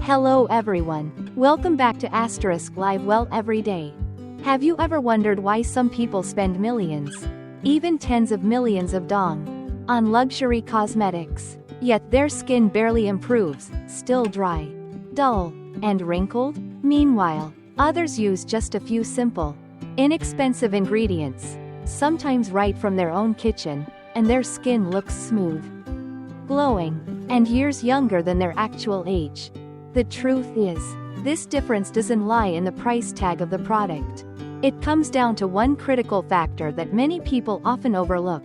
Hello everyone, welcome back to Live Well Every Day. Have you ever wondered why some people spend millions, even tens of millions of dong, on luxury cosmetics, yet their skin barely improves, still dry, dull, and wrinkled? Meanwhile, others use just a few simple, inexpensive ingredients, sometimes right from their own kitchen, and their skin looks smooth, glowing, and years younger than their actual age. The truth is, this difference doesn't lie in the price tag of the product. It comes down to one critical factor that many people often overlook: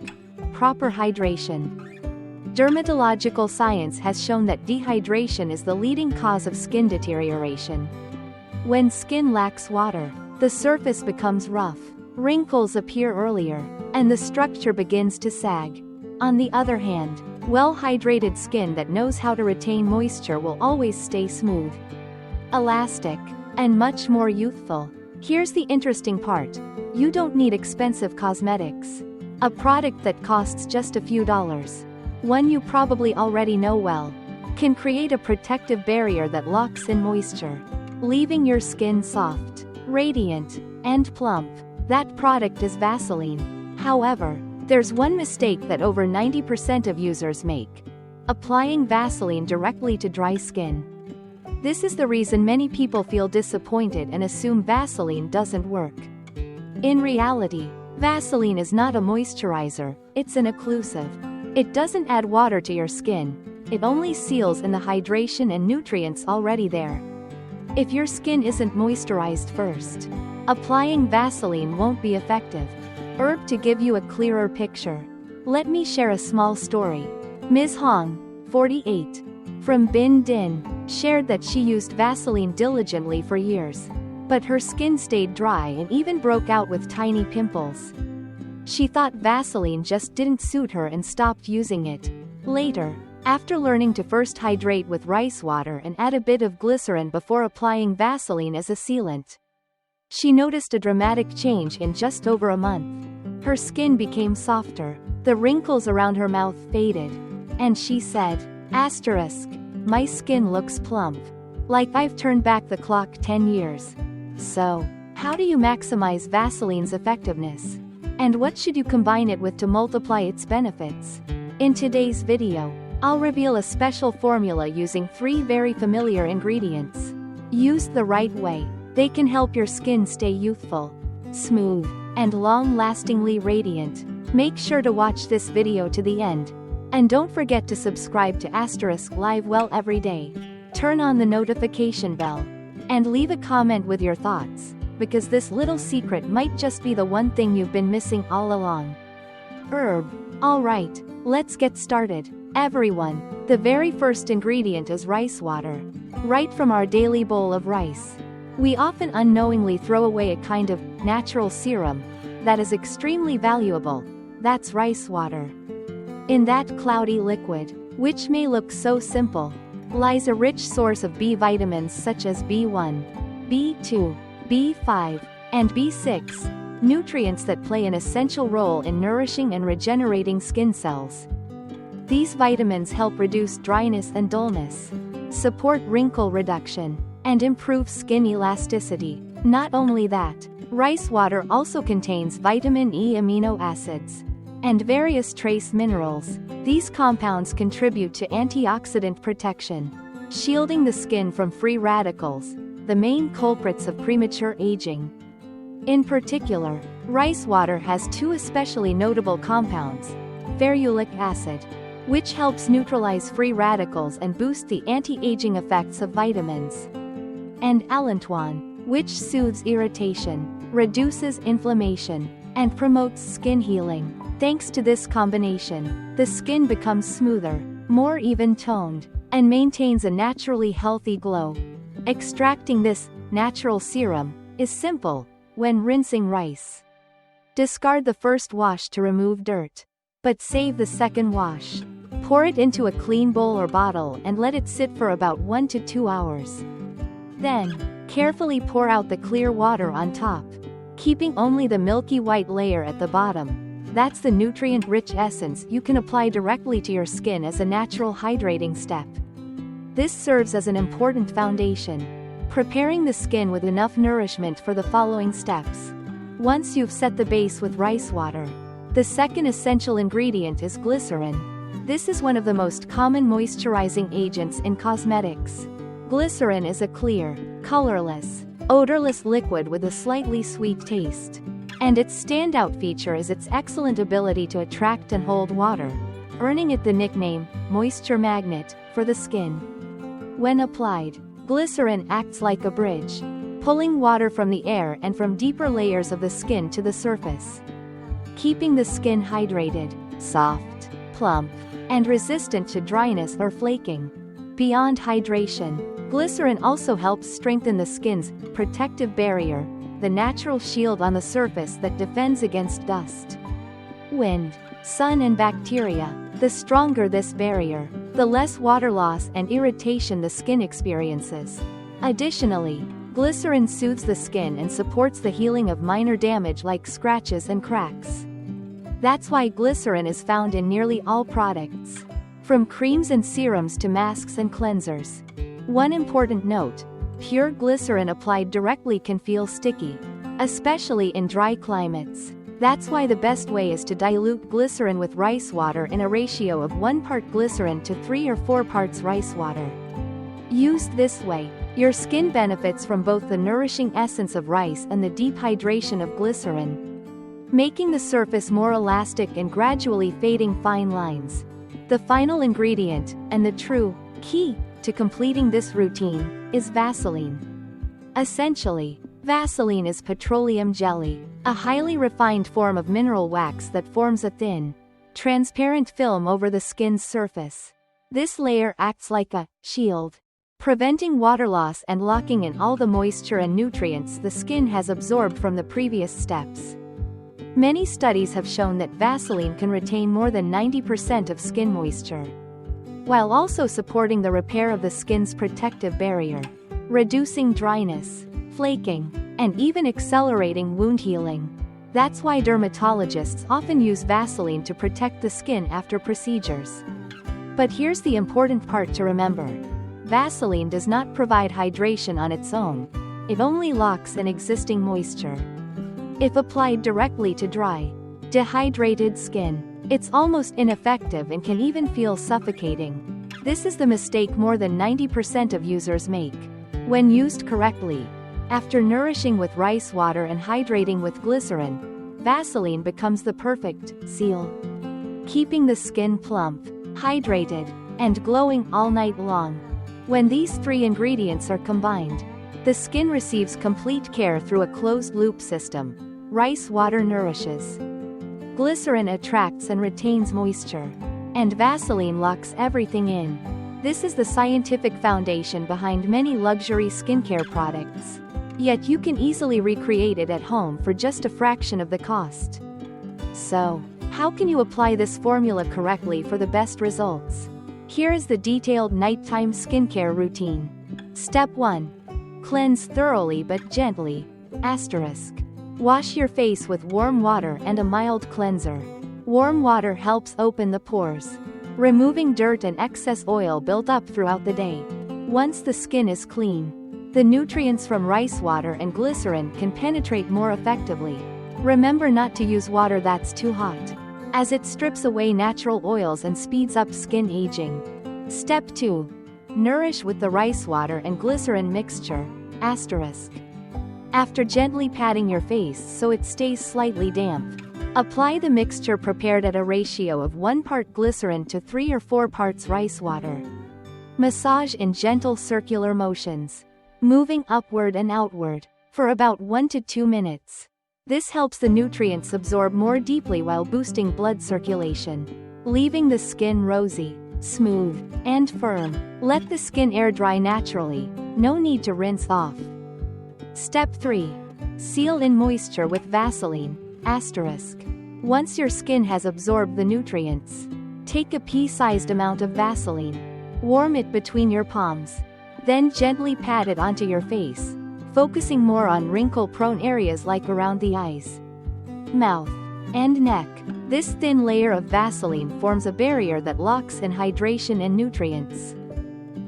proper hydration. Dermatological science has shown that dehydration is the leading cause of skin deterioration. When skin lacks water, the surface becomes rough, wrinkles appear earlier, and the structure begins to sag. On the other hand, well-hydrated skin that knows how to retain moisture will always stay smooth, elastic, and much more youthful. Here's the interesting part: you don't need expensive cosmetics. A product that costs just a few dollars, one you probably already know well, can create a protective barrier that locks in moisture, leaving your skin soft, radiant, and plump. That product is Vaseline. However, there's one mistake that over 90% of users make: applying Vaseline directly to dry skin. This is the reason many people feel disappointed and assume Vaseline doesn't work. In reality, Vaseline is not a moisturizer, it's an occlusive. It doesn't add water to your skin, it only seals in the hydration and nutrients already there. If your skin isn't moisturized first, applying Vaseline won't be effective. To give you a clearer picture, let me share a small story. Ms. Hong, 48, from Bin Din, shared that she used Vaseline diligently for years, but her skin stayed dry and even broke out with tiny pimples. She thought Vaseline just didn't suit her and stopped using it. Later, after learning to first hydrate with rice water and add a bit of glycerin before applying Vaseline as a sealant, she noticed a dramatic change in just over a month. Her skin became softer, the wrinkles around her mouth faded, and she said, "My skin looks plump. Like I've turned back the clock 10 years. So, how do you maximize Vaseline's effectiveness? And what should you combine it with to multiply its benefits?" In today's video, I'll reveal a special formula using 3 very familiar ingredients. Used the right way, they can help your skin stay youthful, smooth, and long-lastingly radiant. Make sure to watch this video to the end. And don't forget to subscribe to Live Well Every Day. Turn on the notification bell. And leave a comment with your thoughts, because this little secret might just be the one thing you've been missing all along. Alright, let's get started. Everyone, the very first ingredient is rice water. Right from our daily bowl of rice, we often unknowingly throw away a kind of natural serum that is extremely valuable. That's rice water. In that cloudy liquid, which may look so simple, lies a rich source of B vitamins such as B1, B2, B5, and B6, nutrients that play an essential role in nourishing and regenerating skin cells. These vitamins help reduce dryness and dullness, support wrinkle reduction, and improve skin elasticity. Not only that, rice water also contains vitamin E amino acids and various trace minerals. These compounds contribute to antioxidant protection, shielding the skin from free radicals, the main culprits of premature aging. In particular, rice water has 2 especially notable compounds: ferulic acid, which helps neutralize free radicals and boost the anti-aging effects of vitamins, and allantoin, which soothes irritation, reduces inflammation, and promotes skin healing. Thanks to this combination, the skin becomes smoother, more even-toned, and maintains a naturally healthy glow. Extracting this natural serum is simple. When rinsing rice, discard the first wash to remove dirt, but save the second wash. Pour it into a clean bowl or bottle and let it sit for about 1 to 2 hours. Then, carefully pour out the clear water on top, keeping only the milky white layer at the bottom. That's the nutrient-rich essence you can apply directly to your skin as a natural hydrating step. This serves as an important foundation, preparing the skin with enough nourishment for the following steps. Once you've set the base with rice water, the second essential ingredient is glycerin. This is one of the most common moisturizing agents in cosmetics. Glycerin is a clear, colorless, odorless liquid with a slightly sweet taste. And its standout feature is its excellent ability to attract and hold water, earning it the nickname, moisture magnet, for the skin. When applied, glycerin acts like a bridge, pulling water from the air and from deeper layers of the skin to the surface, keeping the skin hydrated, soft, plump, and resistant to dryness or flaking. Beyond hydration, glycerin also helps strengthen the skin's protective barrier, the natural shield on the surface that defends against dust, wind, sun and bacteria. The stronger this barrier, the less water loss and irritation the skin experiences. Additionally, glycerin soothes the skin and supports the healing of minor damage like scratches and cracks. That's why glycerin is found in nearly all products, from creams and serums to masks and cleansers. One important note: pure glycerin applied directly can feel sticky, especially in dry climates. That's why the best way is to dilute glycerin with rice water in a ratio of 1 part glycerin to 3 or 4 parts rice water. Used this way, your skin benefits from both the nourishing essence of rice and the deep hydration of glycerin, making the surface more elastic and gradually fading fine lines. The final ingredient, and the true key to completing this routine, is Vaseline. Essentially, Vaseline is petroleum jelly, a highly refined form of mineral wax that forms a thin, transparent film over the skin's surface. This layer acts like a shield, preventing water loss and locking in all the moisture and nutrients the skin has absorbed from the previous steps. Many studies have shown that Vaseline can retain more than 90% of skin moisture, while also supporting the repair of the skin's protective barrier, reducing dryness, flaking, and even accelerating wound healing. That's why dermatologists often use Vaseline to protect the skin after procedures. But here's the important part to remember: Vaseline does not provide hydration on its own, it only locks in existing moisture. If applied directly to dry, dehydrated skin, it's almost ineffective and can even feel suffocating. This is the mistake more than 90% of users make. When used correctly, after nourishing with rice water and hydrating with glycerin, Vaseline becomes the perfect seal, keeping the skin plump, hydrated, and glowing all night long. When these 3 ingredients are combined, the skin receives complete care through a closed-loop system. Rice water nourishes, glycerin attracts and retains moisture, and Vaseline locks everything in. This is the scientific foundation behind many luxury skincare products. Yet you can easily recreate it at home for just a fraction of the cost. So, how can you apply this formula correctly for the best results? Here is the detailed nighttime skincare routine. Step 1. Cleanse thoroughly but gently. Wash your face with warm water and a mild cleanser. Warm water helps open the pores, removing dirt and excess oil built up throughout the day. Once the skin is clean, the nutrients from rice water and glycerin can penetrate more effectively. Remember not to use water that's too hot, as it strips away natural oils and speeds up skin aging. Step 2. Nourish with the rice water and glycerin mixture. After gently patting your face so it stays slightly damp, apply the mixture prepared at a ratio of 1 part glycerin to 3 or 4 parts rice water. Massage in gentle circular motions, moving upward and outward, for about 1 to 2 minutes. This helps the nutrients absorb more deeply while boosting blood circulation, leaving the skin rosy, smooth, and firm. Let the skin air dry naturally, no need to rinse off. Step 3. Seal in moisture with Vaseline. Once your skin has absorbed the nutrients, take a pea-sized amount of Vaseline, warm it between your palms, then gently pat it onto your face, focusing more on wrinkle-prone areas like around the eyes, mouth, and neck. This thin layer of Vaseline forms a barrier that locks in hydration and nutrients.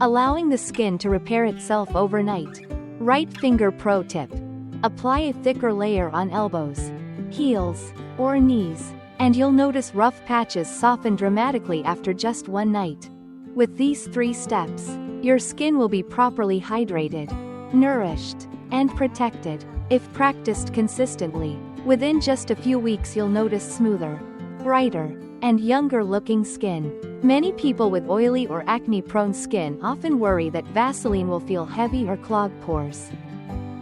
allowing the skin to repair itself overnight. Right finger pro tip. Apply a thicker layer on elbows, heels, or knees, and you'll notice rough patches soften dramatically after just one night. With these 3 steps, your skin will be properly hydrated, nourished, and protected. If practiced consistently, within just a few weeks you'll notice smoother, brighter, and younger-looking skin. Many people with oily or acne-prone skin often worry that Vaseline will feel heavy or clog pores.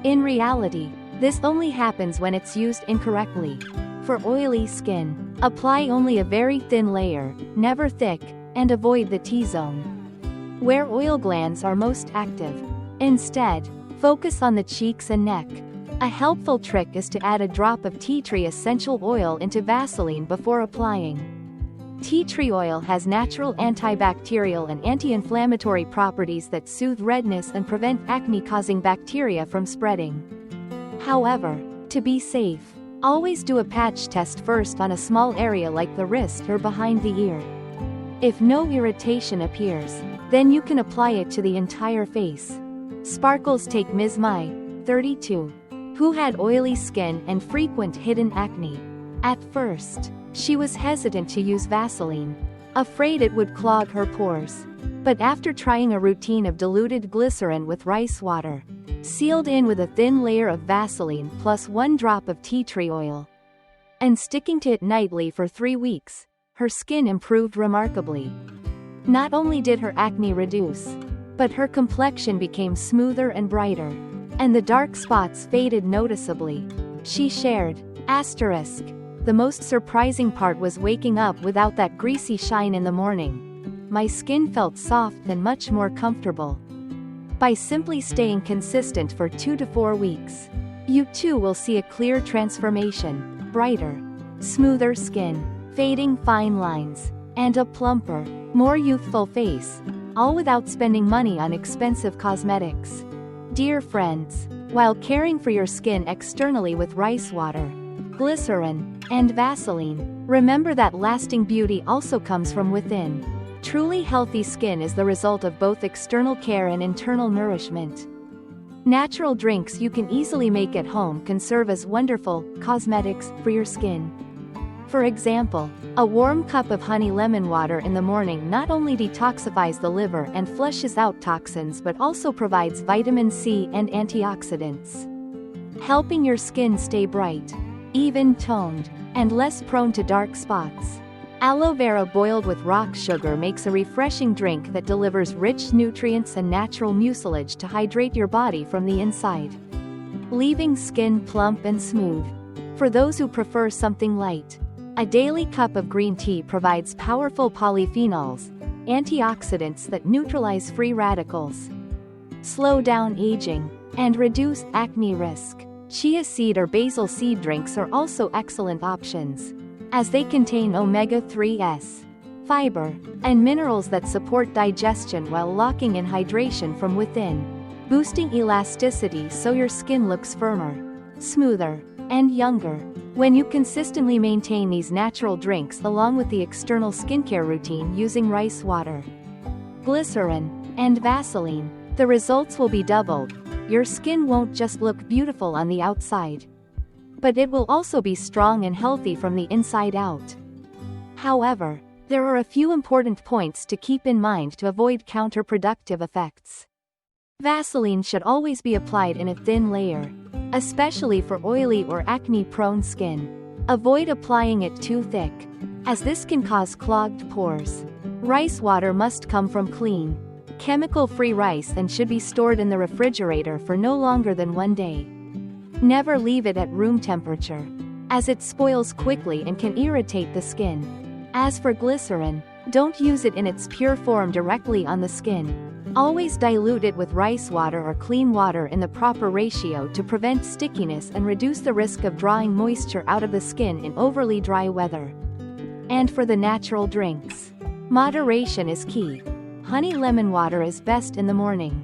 In reality, this only happens when it's used incorrectly. For oily skin, apply only a very thin layer, never thick, and avoid the T-zone, where oil glands are most active. Instead, focus on the cheeks and neck. A helpful trick is to add a drop of tea tree essential oil into Vaseline before applying. Tea tree oil has natural antibacterial and anti-inflammatory properties that soothe redness and prevent acne-causing bacteria from spreading. However, to be safe, always do a patch test first on a small area like the wrist or behind the ear. If no irritation appears, then you can apply it to the entire face. Sparkles take Ms. Mai, 32, who had oily skin and frequent hidden acne. At first, she was hesitant to use Vaseline, afraid it would clog her pores. But after trying a routine of diluted glycerin with rice water, sealed in with a thin layer of Vaseline plus 1 drop of tea tree oil, and sticking to it nightly for 3 weeks, her skin improved remarkably. Not only did her acne reduce, but her complexion became smoother and brighter, and the dark spots faded noticeably. She shared, asterisk, "The most surprising part was waking up without that greasy shine in the morning. My skin felt soft and much more comfortable." By simply staying consistent for 2 to 4 weeks, you too will see a clear transformation: brighter, smoother skin, fading fine lines, and a plumper, more youthful face, all without spending money on expensive cosmetics. Dear friends, while caring for your skin externally with rice water, glycerin, and Vaseline, remember that lasting beauty also comes from within. Truly healthy skin is the result of both external care and internal nourishment. Natural drinks you can easily make at home can serve as wonderful cosmetics for your skin. For example, a warm cup of honey lemon water in the morning not only detoxifies the liver and flushes out toxins but also provides vitamin C and antioxidants, helping your skin stay bright, even-toned, and less prone to dark spots. Aloe vera boiled with rock sugar makes a refreshing drink that delivers rich nutrients and natural mucilage to hydrate your body from the inside, leaving skin plump and smooth. For those who prefer something light, a daily cup of green tea provides powerful polyphenols, antioxidants that neutralize free radicals, slow down aging, and reduce acne risk. Chia seed or basil seed drinks are also excellent options, as they contain omega-3s, fiber, and minerals that support digestion while locking in hydration from within, boosting elasticity so your skin looks firmer, smoother, and younger. When you consistently maintain these natural drinks along with the external skincare routine using rice water, glycerin, and Vaseline, the results will be doubled. Your skin won't just look beautiful on the outside, but it will also be strong and healthy from the inside out. However, there are a few important points to keep in mind to avoid counterproductive effects. Vaseline should always be applied in a thin layer, especially for oily or acne-prone skin. Avoid applying it too thick, as this can cause clogged pores. Rice water must come from clean, chemical-free rice and should be stored in the refrigerator for no longer than 1 day. Never leave it at room temperature, as it spoils quickly and can irritate the skin. As for glycerin, don't use it in its pure form directly on the skin. Always dilute it with rice water or clean water in the proper ratio to prevent stickiness and reduce the risk of drawing moisture out of the skin in overly dry weather. And for the natural drinks, moderation is key. Honey lemon water is best in the morning,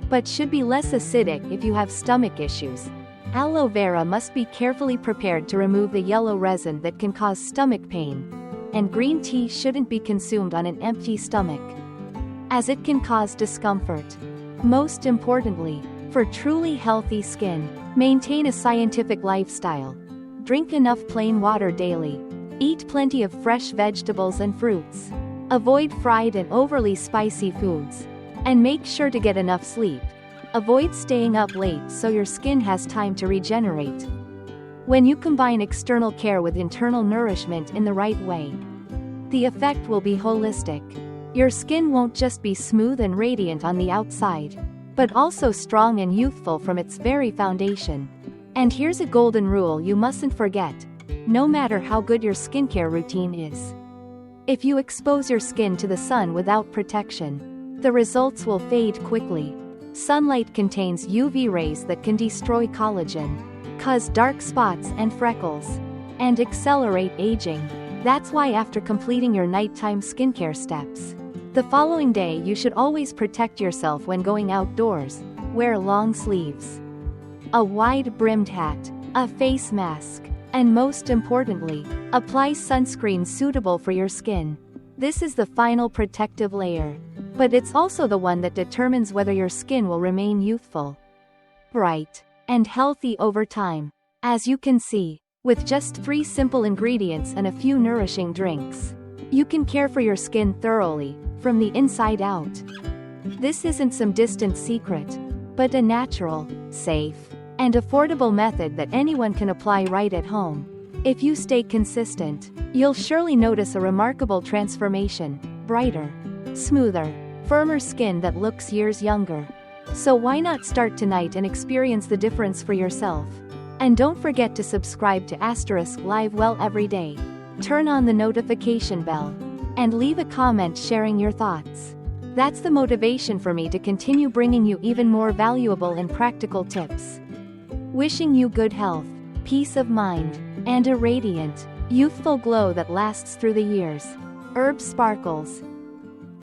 but should be less acidic if you have stomach issues. Aloe vera must be carefully prepared to remove the yellow resin that can cause stomach pain, and green tea shouldn't be consumed on an empty stomach. as it can cause discomfort. Most importantly, for truly healthy skin, maintain a scientific lifestyle. Drink enough plain water daily. Eat plenty of fresh vegetables and fruits. Avoid fried and overly spicy foods. And make sure to get enough sleep. Avoid staying up late so your skin has time to regenerate. When you combine external care with internal nourishment in the right way, the effect will be holistic. Your skin won't just be smooth and radiant on the outside, but also strong and youthful from its very foundation. And here's a golden rule you mustn't forget. No matter how good your skincare routine is, if you expose your skin to the sun without protection, the results will fade quickly. Sunlight contains UV rays that can destroy collagen, cause dark spots and freckles, and accelerate aging. That's why after completing your nighttime skincare steps, the following day you should always protect yourself when going outdoors. Wear long sleeves, a wide-brimmed hat, a face mask, and most importantly, apply sunscreen suitable for your skin. This is the final protective layer, but it's also the one that determines whether your skin will remain youthful, bright, and healthy over time. As you can see, with just 3 simple ingredients and a few nourishing drinks, you can care for your skin thoroughly, from the inside out. This isn't some distant secret, but a natural, safe, and affordable method that anyone can apply right at home. If you stay consistent, you'll surely notice a remarkable transformation: brighter, smoother, firmer skin that looks years younger. So why not start tonight and experience the difference for yourself? And don't forget to subscribe to Live Well every day. Turn on the notification bell, and leave a comment sharing your thoughts. That's the motivation for me to continue bringing you even more valuable and practical tips. Wishing you good health, peace of mind, and a radiant, youthful glow that lasts through the years. Herb Sparkles.